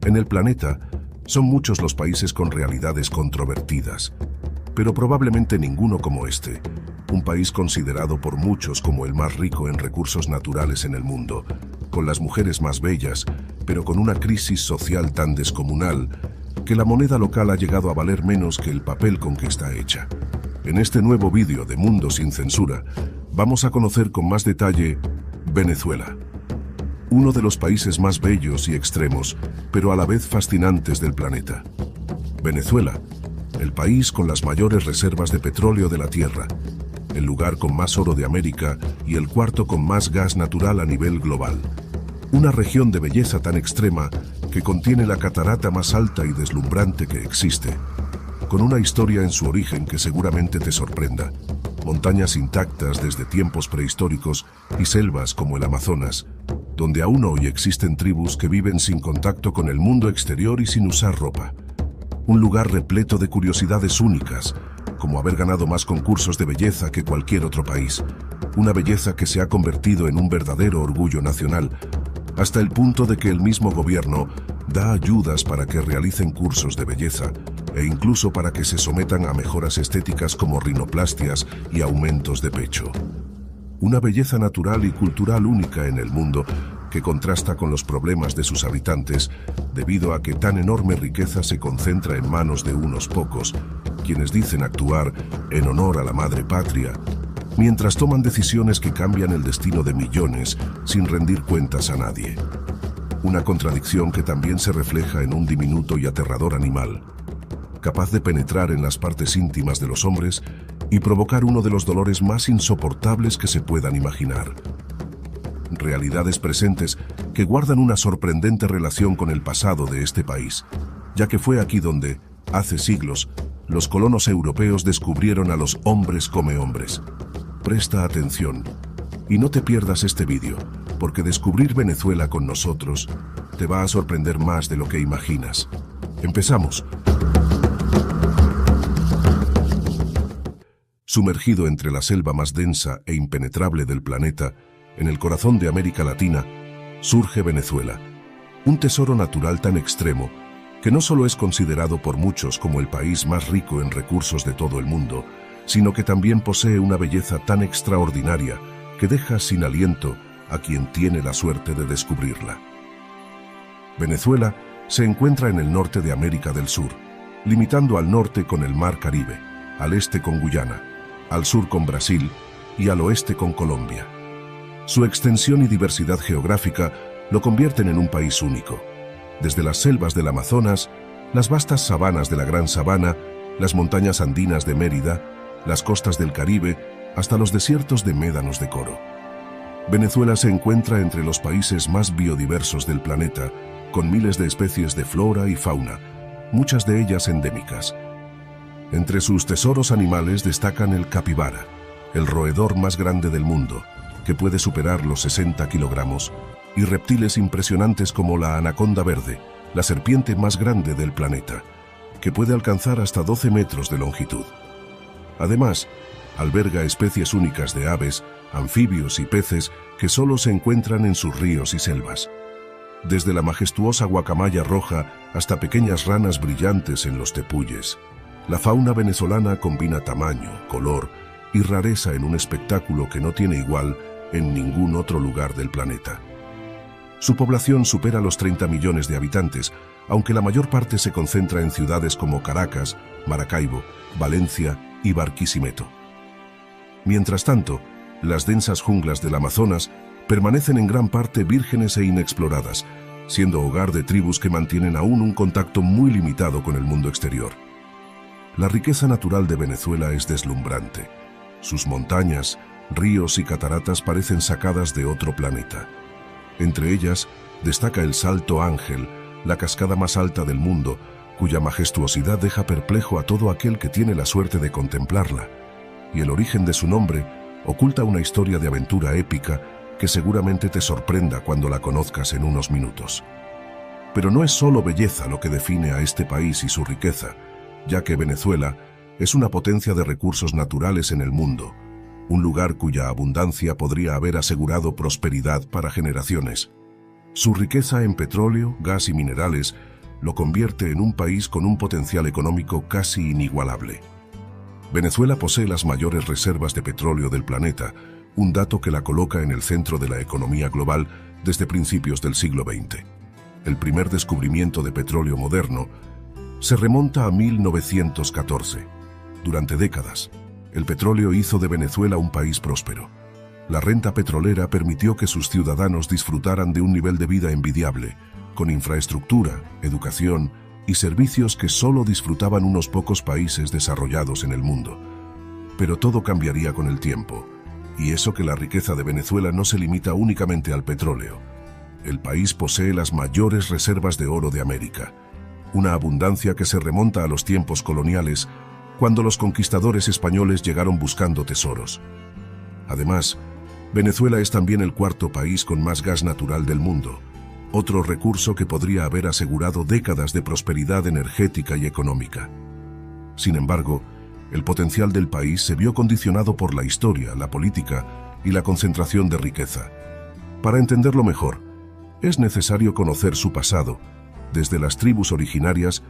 En el planeta, son muchos los países con realidades controvertidas, pero probablemente ninguno como este, un país considerado por muchos como el más rico en recursos naturales en el mundo, con las mujeres más bellas, pero con una crisis social tan descomunal que la moneda local ha llegado a valer menos que el papel con que está hecha. En este nuevo vídeo de Mundo sin Censura, vamos a conocer con más detalle Venezuela, uno de los países más bellos y extremos, pero a la vez fascinantes del planeta. Venezuela, el país con las mayores reservas de petróleo de la Tierra, el lugar con más oro de América y el cuarto con más gas natural a nivel global. Una región de belleza tan extrema que contiene la catarata más alta y deslumbrante que existe, con una historia en su origen que seguramente te sorprenda. Montañas intactas desde tiempos prehistóricos y selvas como el Amazonas, donde aún hoy existen tribus que viven sin contacto con el mundo exterior y sin usar ropa. Un lugar repleto de curiosidades únicas, como haber ganado más concursos de belleza que cualquier otro país. Una belleza que se ha convertido en un verdadero orgullo nacional, hasta el punto de que el mismo gobierno da ayudas para que realicen cursos de belleza e incluso para que se sometan a mejoras estéticas como rinoplastias y aumentos de pecho. Una belleza natural y cultural única en el mundo que contrasta con los problemas de sus habitantes debido a que tan enorme riqueza se concentra en manos de unos pocos, quienes dicen actuar en honor a la madre patria, mientras toman decisiones que cambian el destino de millones sin rendir cuentas a nadie. Una contradicción que también se refleja en un diminuto y aterrador animal, capaz de penetrar en las partes íntimas de los hombres y provocar uno de los dolores más insoportables que se puedan imaginar. Realidades presentes que guardan una sorprendente relación con el pasado de este país, ya que fue aquí donde, hace siglos, los colonos europeos descubrieron a los hombres come hombres. Presta atención y no te pierdas este vídeo, porque descubrir Venezuela con nosotros te va a sorprender más de lo que imaginas. ¡Empezamos! Sumergido entre la selva más densa e impenetrable del planeta, en el corazón de América Latina, surge Venezuela, un tesoro natural tan extremo que no solo es considerado por muchos como el país más rico en recursos de todo el mundo, sino que también posee una belleza tan extraordinaria que deja sin aliento a quien tiene la suerte de descubrirla. Venezuela se encuentra en el norte de América del Sur, limitando al norte con el Mar Caribe, al este con Guyana, al sur con Brasil y al oeste con Colombia. Su extensión y diversidad geográfica lo convierten en un país único. Desde las selvas del Amazonas, las vastas sabanas de la Gran Sabana, las montañas andinas de Mérida, las costas del Caribe, hasta los desiertos de médanos de Coro. Venezuela se encuentra entre los países más biodiversos del planeta, con miles de especies de flora y fauna, muchas de ellas endémicas. Entre sus tesoros animales destacan el capibara, el roedor más grande del mundo, que puede superar los 60 kilogramos, y reptiles impresionantes como la anaconda verde, la serpiente más grande del planeta, que puede alcanzar hasta 12 metros de longitud. Además, alberga especies únicas de aves, anfibios y peces que solo se encuentran en sus ríos y selvas. Desde la majestuosa guacamaya roja hasta pequeñas ranas brillantes en los tepuyes. La fauna venezolana combina tamaño, color y rareza en un espectáculo que no tiene igual en ningún otro lugar del planeta. Su población supera los 30 millones de habitantes, aunque la mayor parte se concentra en ciudades como Caracas, Maracaibo, Valencia y Barquisimeto. Mientras tanto, las densas junglas del Amazonas permanecen en gran parte vírgenes e inexploradas, siendo hogar de tribus que mantienen aún un contacto muy limitado con el mundo exterior. La riqueza natural de Venezuela es deslumbrante. Sus montañas, ríos y cataratas parecen sacadas de otro planeta. Entre ellas, destaca el Salto Ángel, la cascada más alta del mundo, cuya majestuosidad deja perplejo a todo aquel que tiene la suerte de contemplarla. Y el origen de su nombre oculta una historia de aventura épica que seguramente te sorprenda cuando la conozcas en unos minutos. Pero no es solo belleza lo que define a este país y su riqueza, ya que Venezuela es una potencia de recursos naturales en el mundo, un lugar cuya abundancia podría haber asegurado prosperidad para generaciones. Su riqueza en petróleo, gas y minerales lo convierte en un país con un potencial económico casi inigualable. Venezuela posee las mayores reservas de petróleo del planeta, un dato que la coloca en el centro de la economía global desde principios del siglo XX. El primer descubrimiento de petróleo moderno se remonta a 1914. Durante décadas, el petróleo hizo de Venezuela un país próspero. La renta petrolera permitió que sus ciudadanos disfrutaran de un nivel de vida envidiable, con infraestructura, educación y servicios que solo disfrutaban unos pocos países desarrollados en el mundo. Pero todo cambiaría con el tiempo, y eso que la riqueza de Venezuela no se limita únicamente al petróleo. El país posee las mayores reservas de oro de América, una abundancia que se remonta a los tiempos coloniales, cuando los conquistadores españoles llegaron buscando tesoros. Además, Venezuela es también el cuarto país con más gas natural del mundo, otro recurso que podría haber asegurado décadas de prosperidad energética y económica. Sin embargo, el potencial del país se vio condicionado por la historia, la política y la concentración de riqueza. Para entenderlo mejor, es necesario conocer su pasado, desde las tribus originarias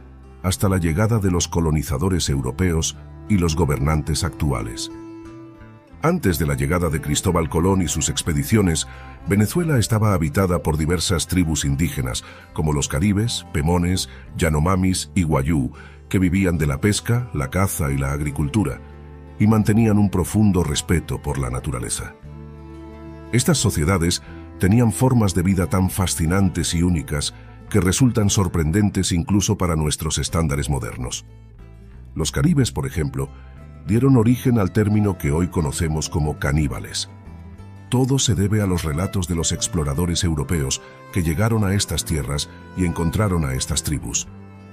hasta la llegada de los colonizadores europeos y los gobernantes actuales. Antes de la llegada de Cristóbal Colón y sus expediciones, Venezuela estaba habitada por diversas tribus indígenas, como los caribes, pemones, yanomamis y guayú, que vivían de la pesca, la caza y la agricultura, y mantenían un profundo respeto por la naturaleza. Estas sociedades tenían formas de vida tan fascinantes y únicas que resultan sorprendentes incluso para nuestros estándares modernos. Los caribes, por ejemplo, dieron origen al término que hoy conocemos como caníbales. Todo se debe a los relatos de los exploradores europeos que llegaron a estas tierras y encontraron a estas tribus.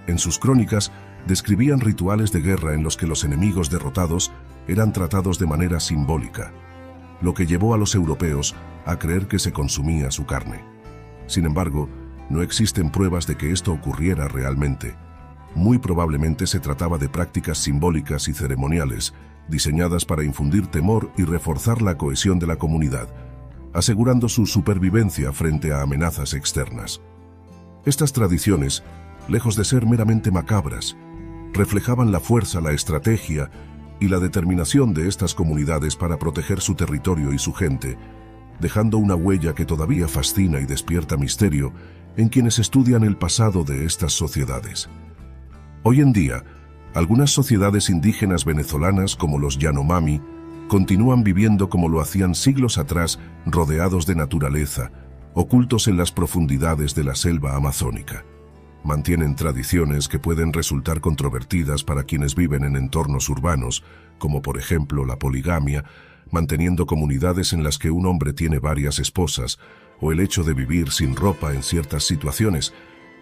En sus crónicas describían rituales de guerra en los que los enemigos derrotados eran tratados de manera simbólica, lo que llevó a los europeos a creer que se consumía su carne. Sin embargo, no existen pruebas de que esto ocurriera realmente. Muy probablemente se trataba de prácticas simbólicas y ceremoniales, diseñadas para infundir temor y reforzar la cohesión de la comunidad, asegurando su supervivencia frente a amenazas externas. Estas tradiciones, lejos de ser meramente macabras, reflejaban la fuerza, la estrategia y la determinación de estas comunidades para proteger su territorio y su gente, dejando una huella que todavía fascina y despierta misterio en quienes estudian el pasado de estas sociedades. Hoy en día, algunas sociedades indígenas venezolanas, como los Yanomami, continúan viviendo como lo hacían siglos atrás, rodeados de naturaleza, ocultos en las profundidades de la selva amazónica. Mantienen tradiciones que pueden resultar controvertidas para quienes viven en entornos urbanos, como por ejemplo la poligamia, manteniendo comunidades en las que un hombre tiene varias esposas, o el hecho de vivir sin ropa en ciertas situaciones,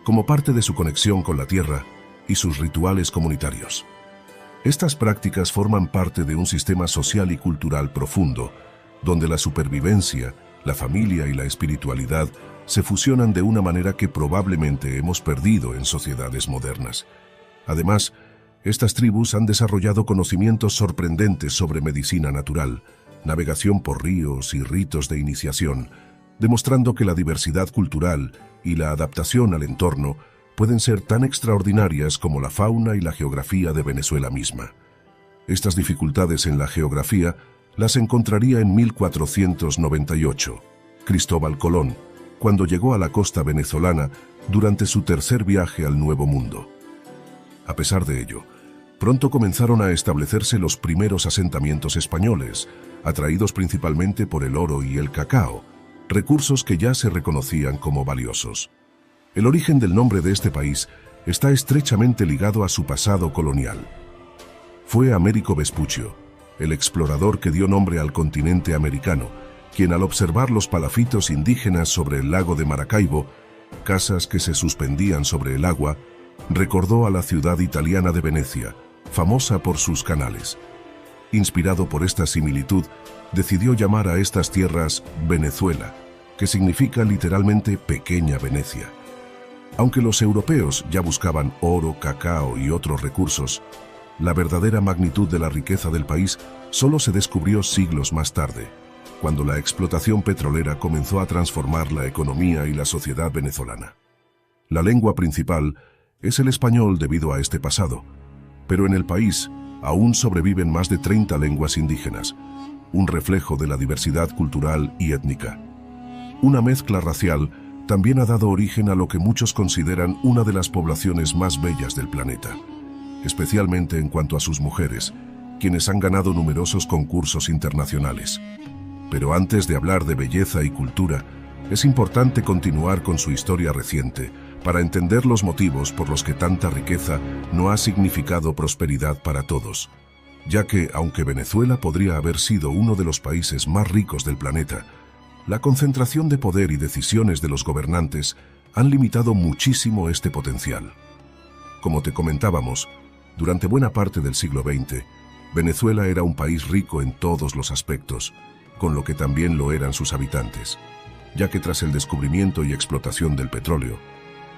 como parte de su conexión con la tierra y sus rituales comunitarios. Estas prácticas forman parte de un sistema social y cultural profundo, donde la supervivencia, la familia y la espiritualidad se fusionan de una manera que probablemente hemos perdido en sociedades modernas. Además, estas tribus han desarrollado conocimientos sorprendentes sobre medicina natural, navegación por ríos y ritos de iniciación, demostrando que la diversidad cultural y la adaptación al entorno pueden ser tan extraordinarias como la fauna y la geografía de Venezuela misma. Estas dificultades en la geografía las encontraría en 1498, Cristóbal Colón, cuando llegó a la costa venezolana durante su tercer viaje al Nuevo Mundo. A pesar de ello, pronto comenzaron a establecerse los primeros asentamientos españoles, atraídos principalmente por el oro y el cacao, recursos que ya se reconocían como valiosos. El origen del nombre de este país está estrechamente ligado a su pasado colonial. Fue Américo Vespuccio, el explorador que dio nombre al continente americano, quien al observar los palafitos indígenas sobre el lago de Maracaibo, casas que se suspendían sobre el agua, recordó a la ciudad italiana de Venecia, famosa por sus canales. Inspirado por esta similitud, decidió llamar a estas tierras Venezuela, que significa literalmente pequeña Venecia. Aunque los europeos ya buscaban oro, cacao y otros recursos, la verdadera magnitud de la riqueza del país solo se descubrió siglos más tarde, cuando la explotación petrolera comenzó a transformar la economía y la sociedad venezolana. La lengua principal es el español debido a este pasado, pero en el país aún sobreviven más de 30 lenguas indígenas, un reflejo de la diversidad cultural y étnica. Una mezcla racial también ha dado origen a lo que muchos consideran una de las poblaciones más bellas del planeta, especialmente en cuanto a sus mujeres, quienes han ganado numerosos concursos internacionales. Pero antes de hablar de belleza y cultura, es importante continuar con su historia reciente para entender los motivos por los que tanta riqueza no ha significado prosperidad para todos, ya que, aunque Venezuela podría haber sido uno de los países más ricos del planeta, la concentración de poder y decisiones de los gobernantes han limitado muchísimo este potencial. Como te comentábamos, durante buena parte del siglo XX, Venezuela era un país rico en todos los aspectos, con lo que también lo eran sus habitantes, ya que tras el descubrimiento y explotación del petróleo,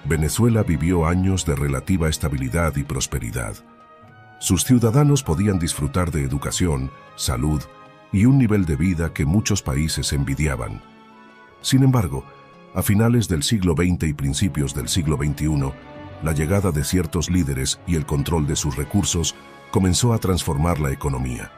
Venezuela vivió años de relativa estabilidad y prosperidad. Sus ciudadanos podían disfrutar de educación, salud y un nivel de vida que muchos países envidiaban. Sin embargo, a finales del siglo XX y principios del siglo XXI, la llegada de ciertos líderes y el control de sus recursos comenzó a transformar la economía.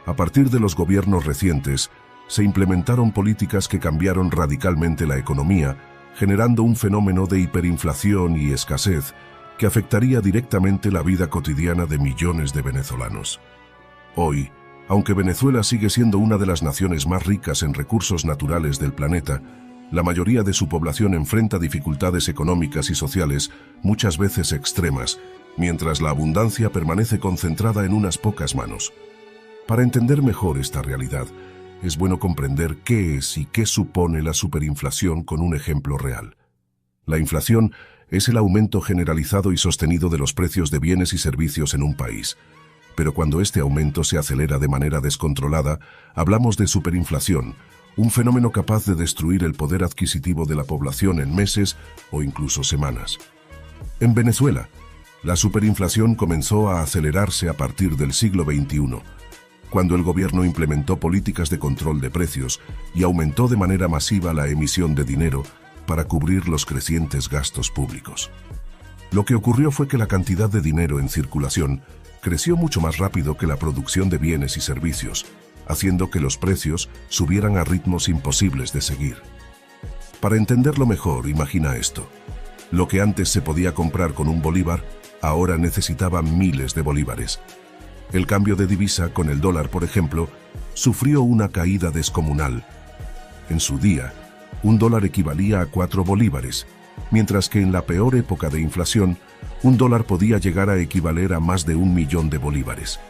A partir de los gobiernos recientes, se implementaron políticas que cambiaron radicalmente la economía, generando un fenómeno de hiperinflación y escasez que afectaría directamente la vida cotidiana de millones de venezolanos. Hoy, aunque Venezuela sigue siendo una de las naciones más ricas en recursos naturales del planeta, la mayoría de su población enfrenta dificultades económicas y sociales, muchas veces extremas, mientras la abundancia permanece concentrada en unas pocas manos. Para entender mejor esta realidad, es bueno comprender qué es y qué supone la superinflación con un ejemplo real. La inflación es el aumento generalizado y sostenido de los precios de bienes y servicios en un país. Pero cuando este aumento se acelera de manera descontrolada, hablamos de superinflación, un fenómeno capaz de destruir el poder adquisitivo de la población en meses o incluso semanas. En Venezuela, la superinflación comenzó a acelerarse a partir del siglo XXI, cuando el gobierno implementó políticas de control de precios y aumentó de manera masiva la emisión de dinero para cubrir los crecientes gastos públicos. Lo que ocurrió fue que la cantidad de dinero en circulación creció mucho más rápido que la producción de bienes y servicios, haciendo que los precios subieran a ritmos imposibles de seguir. Para entenderlo mejor, imagina esto. Lo que antes se podía comprar con un bolívar, ahora necesitaba miles de bolívares. El cambio de divisa con el dólar, por ejemplo, sufrió una caída descomunal. En su día, un dólar equivalía a 4 bolívares, mientras que en la peor época de inflación, un dólar podía llegar a equivaler a más de 1.000.000 de bolívares.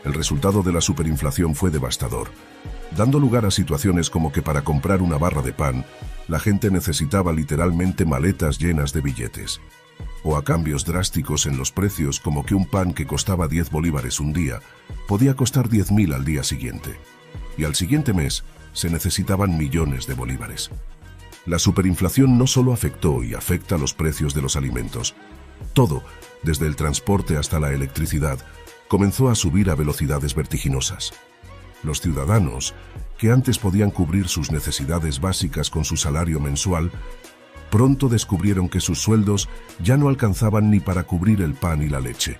El resultado de la superinflación fue devastador, dando lugar a situaciones como que para comprar una barra de pan, la gente necesitaba literalmente maletas llenas de billetes. O a cambios drásticos en los precios, como que un pan que costaba 10 bolívares un día, podía costar 10.000 al día siguiente. Y al siguiente mes, se necesitaban millones de bolívares. La superinflación no solo afectó y afecta los precios de los alimentos. Todo, desde el transporte hasta la electricidad, comenzó a subir a velocidades vertiginosas. Los ciudadanos, que antes podían cubrir sus necesidades básicas con su salario mensual, pronto descubrieron que sus sueldos ya no alcanzaban ni para cubrir el pan y la leche.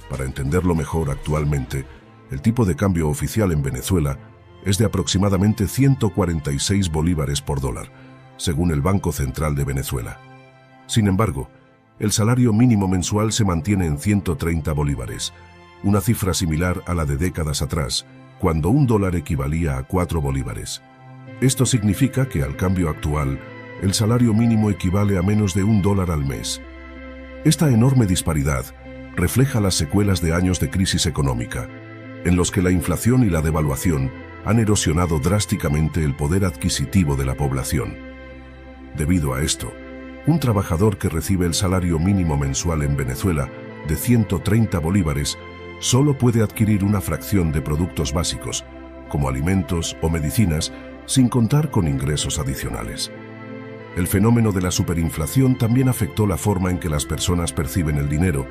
Para entenderlo mejor, actualmente, el tipo de cambio oficial en Venezuela es de aproximadamente 146 bolívares por dólar, según el Banco Central de Venezuela. Sin embargo, el salario mínimo mensual se mantiene en 130 bolívares, una cifra similar a la de décadas atrás, cuando un dólar equivalía a 4 bolívares. Esto significa que al cambio actual, el salario mínimo equivale a menos de $1 al mes. Esta enorme disparidad refleja las secuelas de años de crisis económica, en los que la inflación y la devaluación han erosionado drásticamente el poder adquisitivo de la población. Debido a esto, un trabajador que recibe el salario mínimo mensual en Venezuela de 130 bolívares solo puede adquirir una fracción de productos básicos, como alimentos o medicinas, sin contar con ingresos adicionales. El fenómeno de la superinflación también afectó la forma en que las personas perciben el dinero,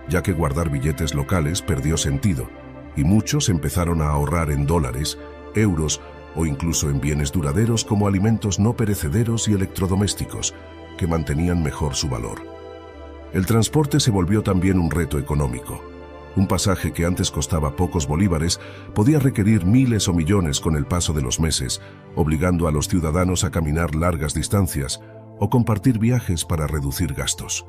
ya que guardar billetes locales perdió sentido, y muchos empezaron a ahorrar en dólares, euros o incluso en bienes duraderos como alimentos no perecederos y electrodomésticos, que mantenían mejor su valor. El transporte se volvió también un reto económico. Un pasaje que antes costaba pocos bolívares podía requerir miles o millones con el paso de los meses, obligando a los ciudadanos a caminar largas distancias o compartir viajes para reducir gastos.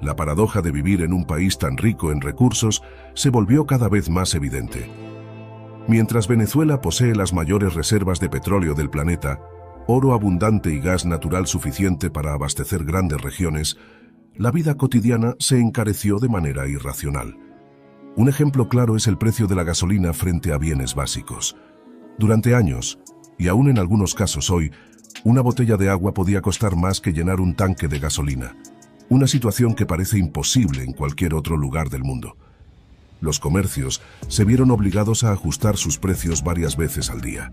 La paradoja de vivir en un país tan rico en recursos se volvió cada vez más evidente. Mientras Venezuela posee las mayores reservas de petróleo del planeta, oro abundante y gas natural suficiente para abastecer grandes regiones, la vida cotidiana se encareció de manera irracional. Un ejemplo claro es el precio de la gasolina frente a bienes básicos. Durante años, y aún en algunos casos hoy, una botella de agua podía costar más que llenar un tanque de gasolina, una situación que parece imposible en cualquier otro lugar del mundo. Los comercios se vieron obligados a ajustar sus precios varias veces al día.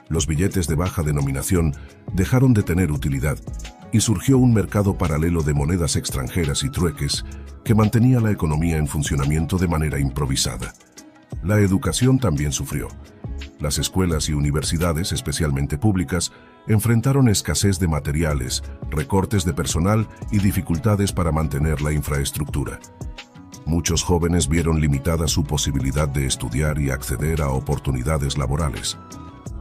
Los billetes de baja denominación dejaron de tener utilidad y surgió un mercado paralelo de monedas extranjeras y trueques que mantenía la economía en funcionamiento de manera improvisada. La educación también sufrió. Las escuelas y universidades, especialmente públicas, enfrentaron escasez de materiales, recortes de personal y dificultades para mantener la infraestructura. Muchos jóvenes vieron limitada su posibilidad de estudiar y acceder a oportunidades laborales.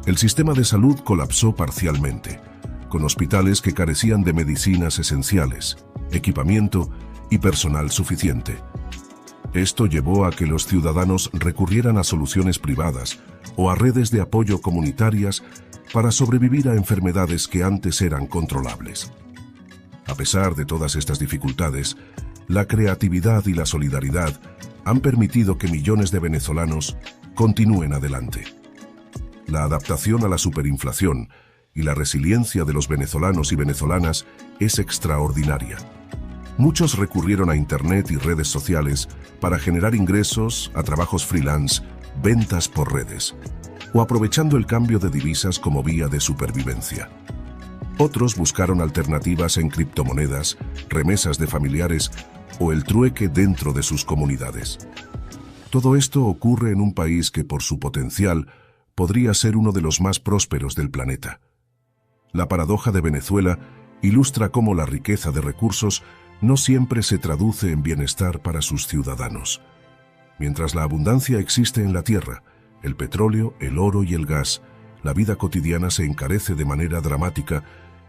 El sistema de salud colapsó parcialmente, con hospitales que carecían de medicinas esenciales, equipamiento y personal suficiente. Esto llevó a que los ciudadanos recurrieran a soluciones privadas o a redes de apoyo comunitarias para sobrevivir a enfermedades que antes eran controlables. A pesar de todas estas dificultades, la creatividad y la solidaridad han permitido que millones de venezolanos continúen adelante. La adaptación a la superinflación y la resiliencia de los venezolanos y venezolanas es extraordinaria. Muchos recurrieron a Internet y redes sociales para generar ingresos, a trabajos freelance, ventas por redes, o aprovechando el cambio de divisas como vía de supervivencia. Otros buscaron alternativas en criptomonedas, remesas de familiares o el trueque dentro de sus comunidades. Todo esto ocurre en un país que por su potencial podría ser uno de los más prósperos del planeta. La paradoja de Venezuela ilustra cómo la riqueza de recursos no siempre se traduce en bienestar para sus ciudadanos. Mientras la abundancia existe en la tierra, el petróleo, el oro y el gas, la vida cotidiana se encarece de manera dramática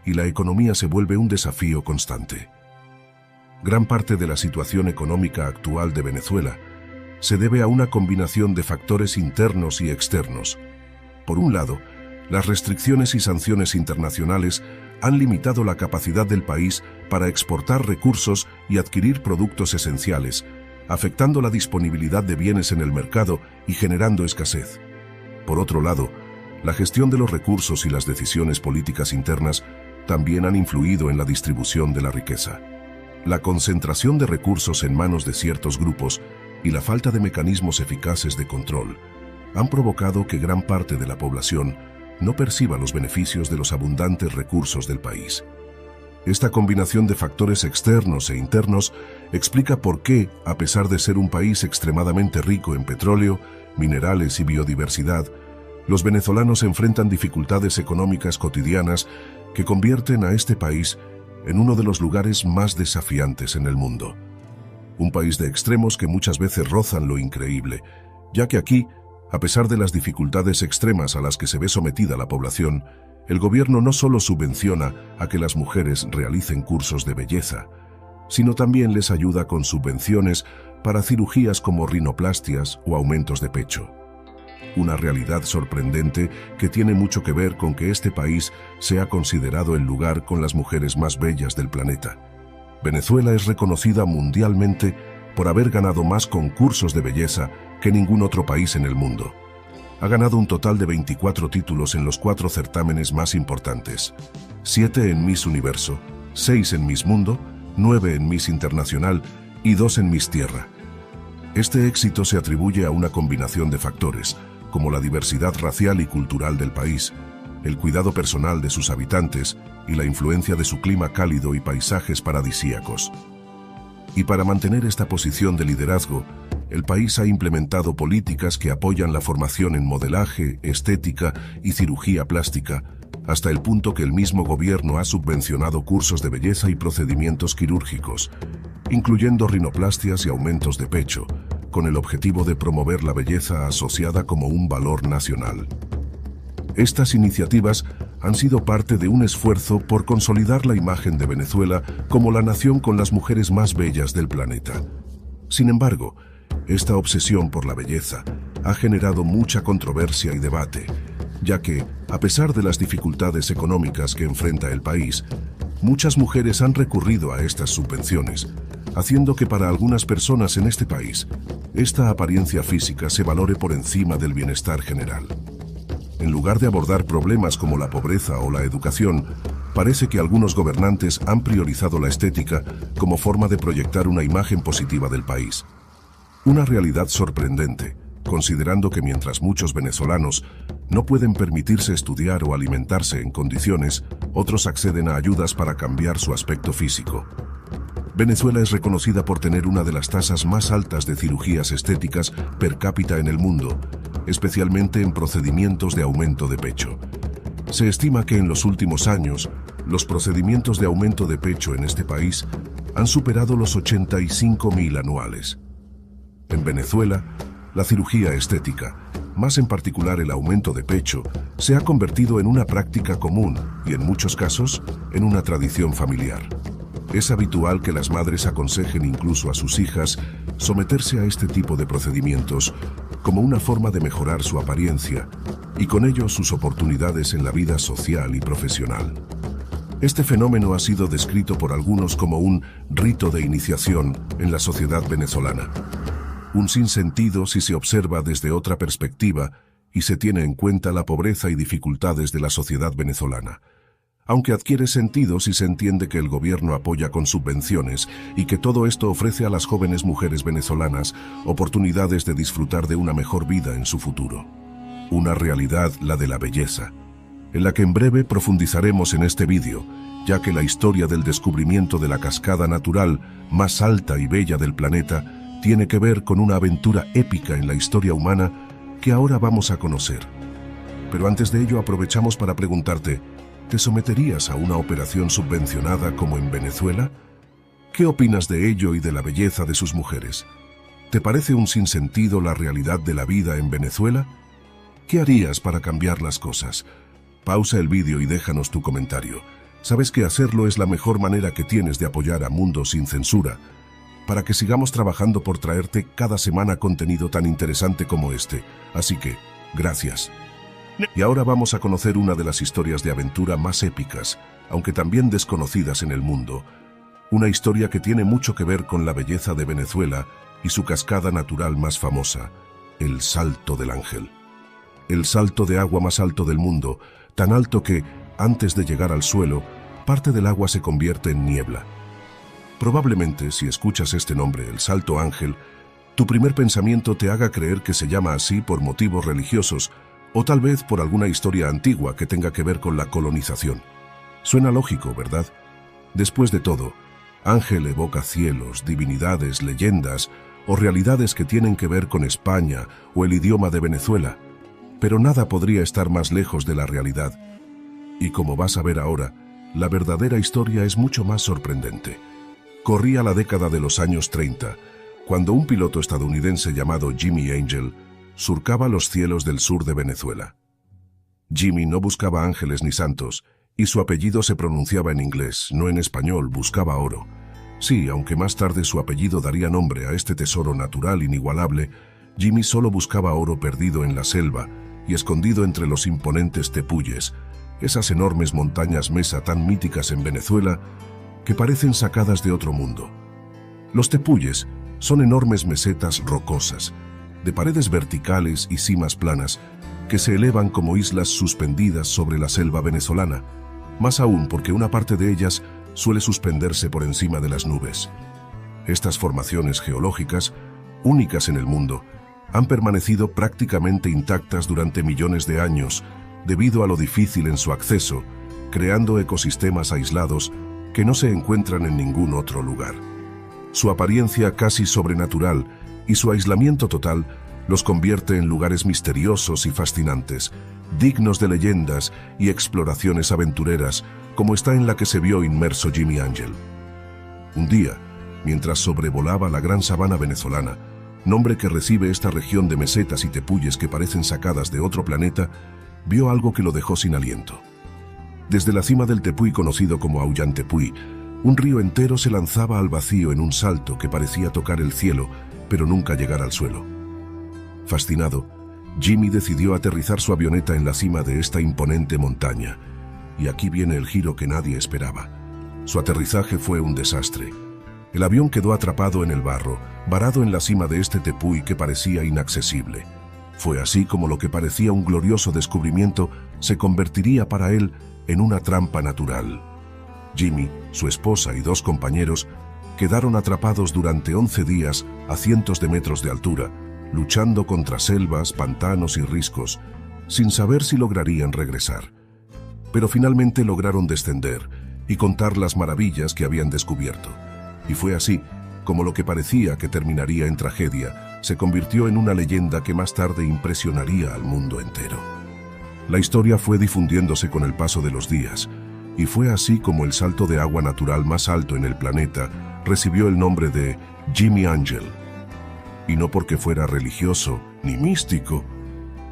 y la economía se vuelve un desafío constante. Gran parte de la situación económica actual de Venezuela se debe a una combinación de factores internos y externos. Por un lado, las restricciones y sanciones internacionales han limitado la capacidad del país para exportar recursos y adquirir productos esenciales, afectando la disponibilidad de bienes en el mercado y generando escasez. Por otro lado, la gestión de los recursos y las decisiones políticas internas también han influido en la distribución de la riqueza. La concentración de recursos en manos de ciertos grupos y la falta de mecanismos eficaces de control han provocado que gran parte de la población no perciba los beneficios de los abundantes recursos del país. Esta combinación de factores externos e internos explica por qué, a pesar de ser un país extremadamente rico en petróleo, minerales y biodiversidad, los venezolanos enfrentan dificultades económicas cotidianas que convierten a este país en uno de los lugares más desafiantes en el mundo. Un país de extremos que muchas veces rozan lo increíble, ya que aquí, a pesar de las dificultades extremas a las que se ve sometida la población, el gobierno no solo subvenciona a que las mujeres realicen cursos de belleza, sino también les ayuda con subvenciones para cirugías como rinoplastias o aumentos de pecho. Una realidad sorprendente que tiene mucho que ver con que este país sea considerado el lugar con las mujeres más bellas del planeta. Venezuela es reconocida mundialmente por haber ganado más concursos de belleza que ningún otro país en el mundo. Ha ganado un total de 24 títulos en los 4 certámenes más importantes: 7 en Miss Universo, 6 en Miss Mundo, 9 en Miss Internacional y 2 en Miss Tierra. Este éxito se atribuye a una combinación de factores, como la diversidad racial y cultural del país, el cuidado personal de sus habitantes y la influencia de su clima cálido y paisajes paradisíacos. Y para mantener esta posición de liderazgo, el país ha implementado políticas que apoyan la formación en modelaje, estética y cirugía plástica, hasta el punto que el mismo gobierno ha subvencionado cursos de belleza y procedimientos quirúrgicos. incluyendo rinoplastias y aumentos de pecho, con el objetivo de promover la belleza asociada como un valor nacional. Estas iniciativas han sido parte de un esfuerzo por consolidar la imagen de Venezuela como la nación con las mujeres más bellas del planeta. Sin embargo, esta obsesión por la belleza ha generado mucha controversia y debate, ya que, a pesar de las dificultades económicas que enfrenta el país, muchas mujeres han recurrido a estas subvenciones, haciendo que para algunas personas en este país, esta apariencia física se valore por encima del bienestar general. En lugar de abordar problemas como la pobreza o la educación, parece que algunos gobernantes han priorizado la estética como forma de proyectar una imagen positiva del país. Una realidad sorprendente, considerando que mientras muchos venezolanos no pueden permitirse estudiar o alimentarse en condiciones, otros acceden a ayudas para cambiar su aspecto físico. Venezuela es reconocida por tener una de las tasas más altas de cirugías estéticas per cápita en el mundo, especialmente en procedimientos de aumento de pecho. Se estima que en los últimos años, los procedimientos de aumento de pecho en este país han superado los 85.000 anuales. En Venezuela, la cirugía estética, más en particular el aumento de pecho, se ha convertido en una práctica común y en muchos casos en una tradición familiar. Es habitual que las madres aconsejen incluso a sus hijas someterse a este tipo de procedimientos como una forma de mejorar su apariencia y con ello sus oportunidades en la vida social y profesional. Este fenómeno ha sido descrito por algunos como un rito de iniciación en la sociedad venezolana. Un sinsentido si se observa desde otra perspectiva y se tiene en cuenta la pobreza y dificultades de la sociedad venezolana. Aunque adquiere sentido si se entiende que el gobierno apoya con subvenciones y que todo esto ofrece a las jóvenes mujeres venezolanas oportunidades de disfrutar de una mejor vida en su futuro. Una realidad, la de la belleza, en la que en breve profundizaremos en este vídeo, ya que la historia del descubrimiento de la cascada natural más alta y bella del planeta tiene que ver con una aventura épica en la historia humana que ahora vamos a conocer. Pero antes de ello aprovechamos para preguntarte, ¿te someterías a una operación subvencionada como en Venezuela? ¿Qué opinas de ello y de la belleza de sus mujeres? ¿Te parece un sinsentido la realidad de la vida en Venezuela? ¿Qué harías para cambiar las cosas? Pausa el vídeo y déjanos tu comentario. Sabes que hacerlo es la mejor manera que tienes de apoyar a Mundo Sin Censura, para que sigamos trabajando por traerte cada semana contenido tan interesante como este. Así que, gracias. Y ahora vamos a conocer una de las historias de aventura más épicas, aunque también desconocidas en el mundo. Una historia que tiene mucho que ver con la belleza de Venezuela y su cascada natural más famosa, el Salto del Ángel. El salto de agua más alto del mundo, tan alto que, antes de llegar al suelo, parte del agua se convierte en niebla. Probablemente, si escuchas este nombre, el Salto Ángel, tu primer pensamiento te haga creer que se llama así por motivos religiosos, o tal vez por alguna historia antigua que tenga que ver con la colonización. Suena lógico, ¿verdad? Después de todo, ángel evoca cielos, divinidades, leyendas o realidades que tienen que ver con España o el idioma de Venezuela, pero nada podría estar más lejos de la realidad. Y como vas a ver ahora, la verdadera historia es mucho más sorprendente. Corría la década de los años 30, cuando un piloto estadounidense llamado Jimmy Angel surcaba los cielos del sur de Venezuela. Jimmy no buscaba ángeles ni santos, y su apellido se pronunciaba en inglés, no en español, buscaba oro. Sí, aunque más tarde su apellido daría nombre a este tesoro natural inigualable, Jimmy solo buscaba oro perdido en la selva y escondido entre los imponentes tepuyes, esas enormes montañas mesa tan míticas en Venezuela que parecen sacadas de otro mundo. Los tepuyes son enormes mesetas rocosas, de paredes verticales y cimas planas, que se elevan como islas suspendidas sobre la selva venezolana, más aún porque una parte de ellas suele suspenderse por encima de las nubes. Estas formaciones geológicas, únicas en el mundo, han permanecido prácticamente intactas durante millones de años, debido a lo difícil en su acceso, creando ecosistemas aislados que no se encuentran en ningún otro lugar. Su apariencia casi sobrenatural y su aislamiento total los convierte en lugares misteriosos y fascinantes, dignos de leyendas y exploraciones aventureras, como está en la que se vio inmerso Jimmy Angel. Un día, mientras sobrevolaba la gran sabana venezolana, nombre que recibe esta región de mesetas y tepuyes que parecen sacadas de otro planeta, vio algo que lo dejó sin aliento. Desde la cima del Tepuy conocido como Aullantepui, un río entero se lanzaba al vacío en un salto que parecía tocar el cielo, pero nunca llegar al suelo. Fascinado, Jimmy decidió aterrizar su avioneta en la cima de esta imponente montaña. Y aquí viene el giro que nadie esperaba. Su aterrizaje fue un desastre. El avión quedó atrapado en el barro, varado en la cima de este tepuy que parecía inaccesible. Fue así como lo que parecía un glorioso descubrimiento se convertiría para él en una trampa natural. Jimmy, su esposa y 2 compañeros quedaron atrapados durante 11 días a cientos de metros de altura, luchando contra selvas, pantanos y riscos, sin saber si lograrían regresar. Pero finalmente lograron descender y contar las maravillas que habían descubierto. Y fue así como lo que parecía que terminaría en tragedia se convirtió en una leyenda que más tarde impresionaría al mundo entero. La historia fue difundiéndose con el paso de los días, y fue así como el salto de agua natural más alto en el planeta recibió el nombre de Jimmy Angel. Y no porque fuera religioso ni místico.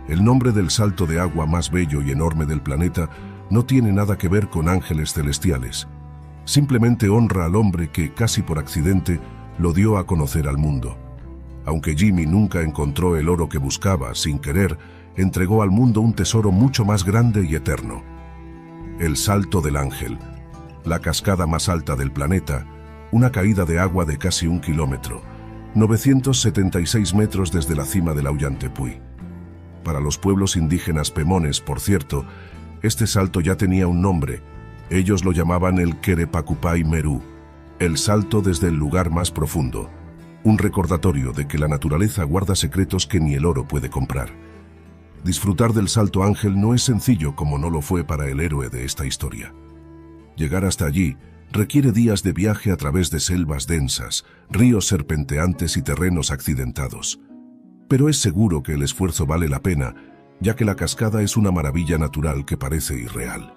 El nombre del salto de agua más bello y enorme del planeta no tiene nada que ver con ángeles celestiales. Simplemente honra al hombre que, casi por accidente, lo dio a conocer al mundo. Aunque Jimmy nunca encontró el oro que buscaba, sin querer, entregó al mundo un tesoro mucho más grande y eterno. El Salto del Ángel, la cascada más alta del planeta, una caída de agua de casi 1 kilómetro, 976 metros desde la cima del Aullantepui. Para los pueblos indígenas pemones, por cierto, este salto ya tenía un nombre. Ellos lo llamaban el Querepacupay Merú, el salto desde el lugar más profundo, un recordatorio de que la naturaleza guarda secretos que ni el oro puede comprar. Disfrutar del Salto Ángel no es sencillo como no lo fue para el héroe de esta historia. Llegar hasta allí requiere días de viaje a través de selvas densas, ríos serpenteantes y terrenos accidentados. Pero es seguro que el esfuerzo vale la pena, ya que la cascada es una maravilla natural que parece irreal.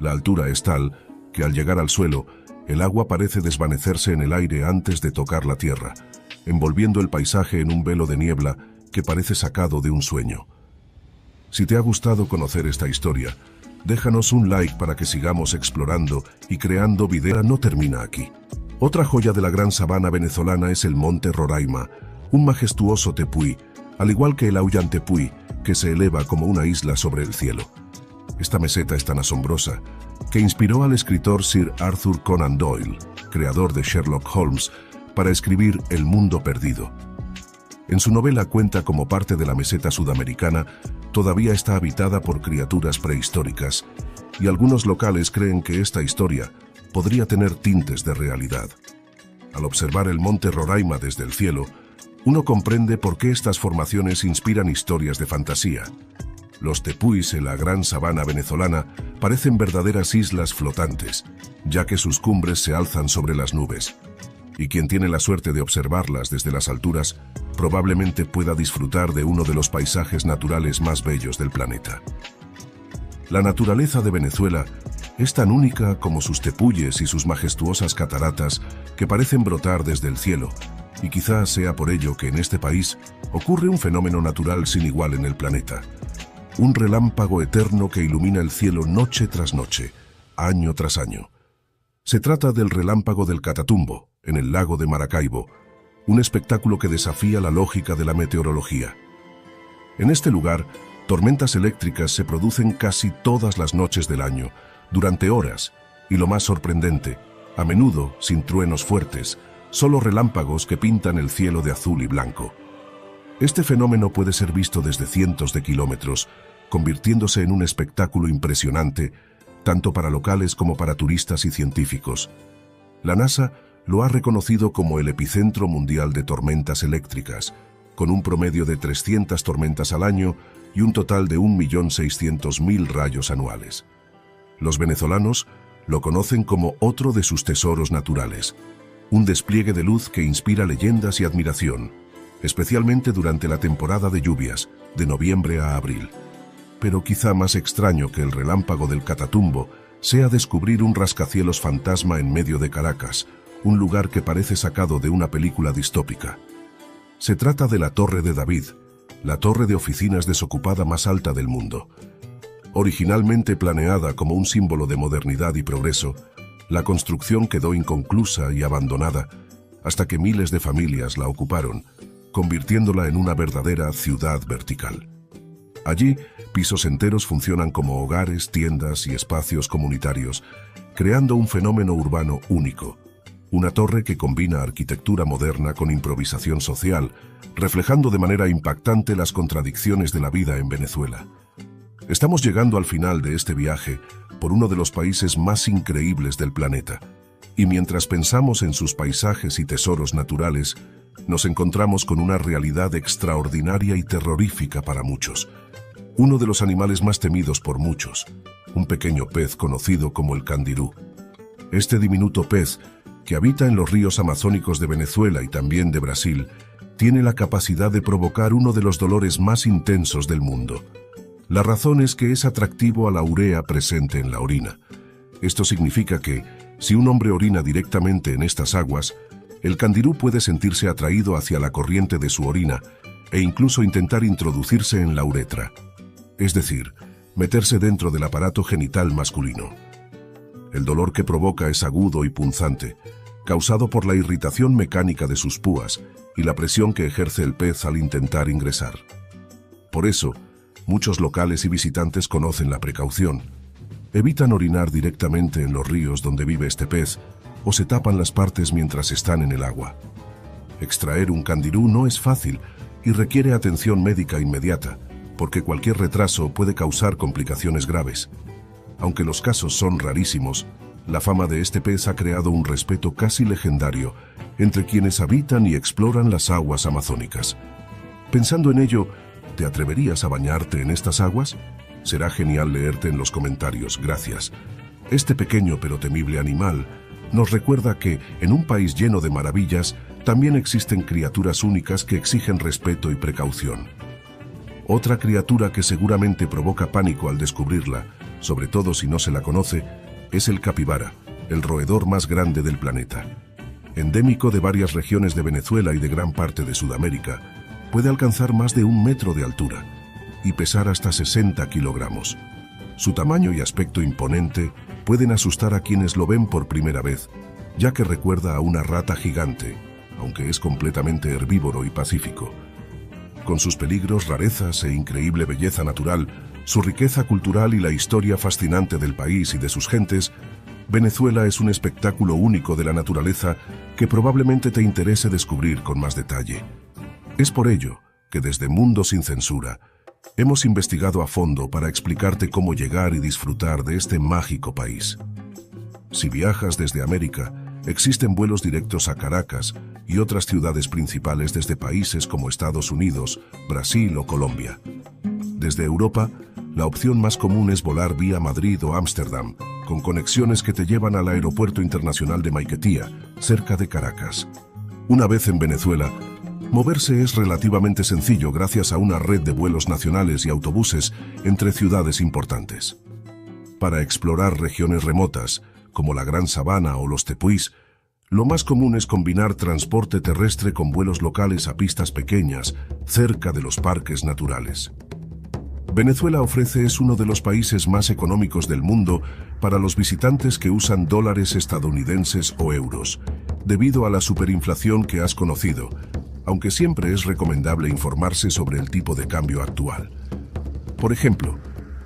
La altura es tal que al llegar al suelo, el agua parece desvanecerse en el aire antes de tocar la tierra, envolviendo el paisaje en un velo de niebla que parece sacado de un sueño. Si te ha gustado conocer esta historia, déjanos un like para que sigamos explorando y creando videos. No termina aquí. Otra joya de la gran sabana venezolana es el Monte Roraima, un majestuoso tepuy, al igual que el Aullantepui, que se eleva como una isla sobre el cielo. Esta meseta es tan asombrosa que inspiró al escritor Sir Arthur Conan Doyle, creador de Sherlock Holmes, para escribir El Mundo Perdido. En su novela cuenta cómo parte de la meseta sudamericana todavía está habitada por criaturas prehistóricas, y algunos locales creen que esta historia podría tener tintes de realidad. Al observar el Monte Roraima desde el cielo, uno comprende por qué estas formaciones inspiran historias de fantasía. Los tepuys en la gran sabana venezolana parecen verdaderas islas flotantes, ya que sus cumbres se alzan sobre las nubes. Y quien tiene la suerte de observarlas desde las alturas, probablemente pueda disfrutar de uno de los paisajes naturales más bellos del planeta. La naturaleza de Venezuela es tan única como sus tepuyes y sus majestuosas cataratas que parecen brotar desde el cielo, y quizás sea por ello que en este país ocurre un fenómeno natural sin igual en el planeta. Un relámpago eterno que ilumina el cielo noche tras noche, año tras año. Se trata del relámpago del Catatumbo, en el lago de Maracaibo, un espectáculo que desafía la lógica de la meteorología. En este lugar, tormentas eléctricas se producen casi todas las noches del año, durante horas, y lo más sorprendente, a menudo sin truenos fuertes, solo relámpagos que pintan el cielo de azul y blanco. Este fenómeno puede ser visto desde cientos de kilómetros, convirtiéndose en un espectáculo impresionante, tanto para locales como para turistas y científicos. La NASA lo ha reconocido como el epicentro mundial de tormentas eléctricas, con un promedio de 300 tormentas al año y un total de 1.600.000 rayos anuales. Los venezolanos lo conocen como otro de sus tesoros naturales, un despliegue de luz que inspira leyendas y admiración, especialmente durante la temporada de lluvias, de noviembre a abril. Pero quizá más extraño que el relámpago del Catatumbo sea descubrir un rascacielos fantasma en medio de Caracas, un lugar que parece sacado de una película distópica. Se trata de la Torre de David, la torre de oficinas desocupada más alta del mundo. Originalmente planeada como un símbolo de modernidad y progreso, la construcción quedó inconclusa y abandonada hasta que miles de familias la ocuparon, convirtiéndola en una verdadera ciudad vertical. Allí, pisos enteros funcionan como hogares, tiendas y espacios comunitarios, creando un fenómeno urbano único. Una torre que combina arquitectura moderna con improvisación social, reflejando de manera impactante las contradicciones de la vida en Venezuela. Estamos llegando al final de este viaje por uno de los países más increíbles del planeta, y mientras pensamos en sus paisajes y tesoros naturales, nos encontramos con una realidad extraordinaria y terrorífica para muchos. Uno de los animales más temidos por muchos, un pequeño pez conocido como el candirú. Este diminuto pez, que habita en los ríos amazónicos de Venezuela y también de Brasil, tiene la capacidad de provocar uno de los dolores más intensos del mundo. La razón es que es atractivo a la urea presente en la orina. Esto significa que, si un hombre orina directamente en estas aguas, el candirú puede sentirse atraído hacia la corriente de su orina e incluso intentar introducirse en la uretra, es decir, meterse dentro del aparato genital masculino. El dolor que provoca es agudo y punzante, causado por la irritación mecánica de sus púas y la presión que ejerce el pez al intentar ingresar. Por eso, muchos locales y visitantes conocen la precaución. Evitan orinar directamente en los ríos donde vive este pez o se tapan las partes mientras están en el agua. Extraer un candirú no es fácil y requiere atención médica inmediata, porque cualquier retraso puede causar complicaciones graves. Aunque los casos son rarísimos, la fama de este pez ha creado un respeto casi legendario entre quienes habitan y exploran las aguas amazónicas. Pensando en ello, ¿te atreverías a bañarte en estas aguas? Será genial leerte en los comentarios, gracias. Este pequeño pero temible animal nos recuerda que, en un país lleno de maravillas, también existen criaturas únicas que exigen respeto y precaución. Otra criatura que seguramente provoca pánico al descubrirla, sobre todo si no se la conoce, es el capibara, el roedor más grande del planeta. Endémico de varias regiones de Venezuela y de gran parte de Sudamérica, puede alcanzar más de 1 metro de altura y pesar hasta 60 kilogramos. Su tamaño y aspecto imponente pueden asustar a quienes lo ven por primera vez, ya que recuerda a una rata gigante, aunque es completamente herbívoro y pacífico. Con sus peligros, rarezas e increíble belleza natural, su riqueza cultural y la historia fascinante del país y de sus gentes, Venezuela es un espectáculo único de la naturaleza que probablemente te interese descubrir con más detalle. Es por ello que desde Mundo Sin Censura hemos investigado a fondo para explicarte cómo llegar y disfrutar de este mágico país. Si viajas desde América, existen vuelos directos a Caracas y otras ciudades principales desde países como Estados Unidos, Brasil o Colombia. Desde Europa, la opción más común es volar vía Madrid o Ámsterdam, con conexiones que te llevan al Aeropuerto Internacional de Maiquetía, cerca de Caracas. Una vez en Venezuela, moverse es relativamente sencillo gracias a una red de vuelos nacionales y autobuses entre ciudades importantes. Para explorar regiones remotas, como la Gran Sabana o los tepuís, lo más común es combinar transporte terrestre con vuelos locales a pistas pequeñas, cerca de los parques naturales. Venezuela es uno de los países más económicos del mundo para los visitantes que usan dólares estadounidenses o euros, debido a la superinflación que has conocido, aunque siempre es recomendable informarse sobre el tipo de cambio actual. Por ejemplo,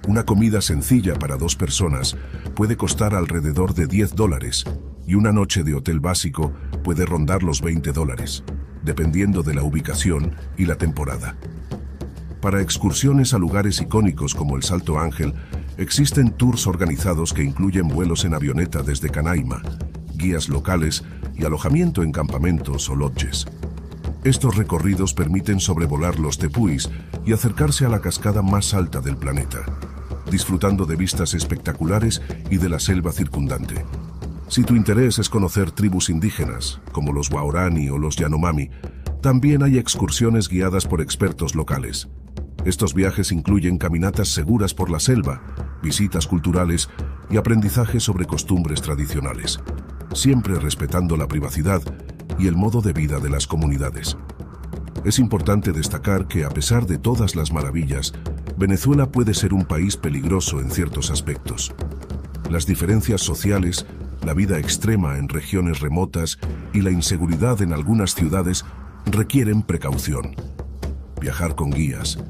una comida sencilla para 2 personas puede costar alrededor de $10 y una noche de hotel básico puede rondar los $20, dependiendo de la ubicación y la temporada. Para excursiones a lugares icónicos como el Salto Ángel, existen tours organizados que incluyen vuelos en avioneta desde Canaima, guías locales y alojamiento en campamentos o lodges. Estos recorridos permiten sobrevolar los tepuís y acercarse a la cascada más alta del planeta, disfrutando de vistas espectaculares y de la selva circundante. Si tu interés es conocer tribus indígenas, como los Waorani o los Yanomami, también hay excursiones guiadas por expertos locales. Estos viajes incluyen caminatas seguras por la selva, visitas culturales y aprendizaje sobre costumbres tradicionales. siempre respetando la privacidad y el modo de vida de las comunidades. Es importante destacar que, a pesar de todas las maravillas, Venezuela puede ser un país peligroso en ciertos aspectos. Las diferencias sociales, la vida extrema en regiones remotas y la inseguridad en algunas ciudades requieren precaución. Viajar con guías,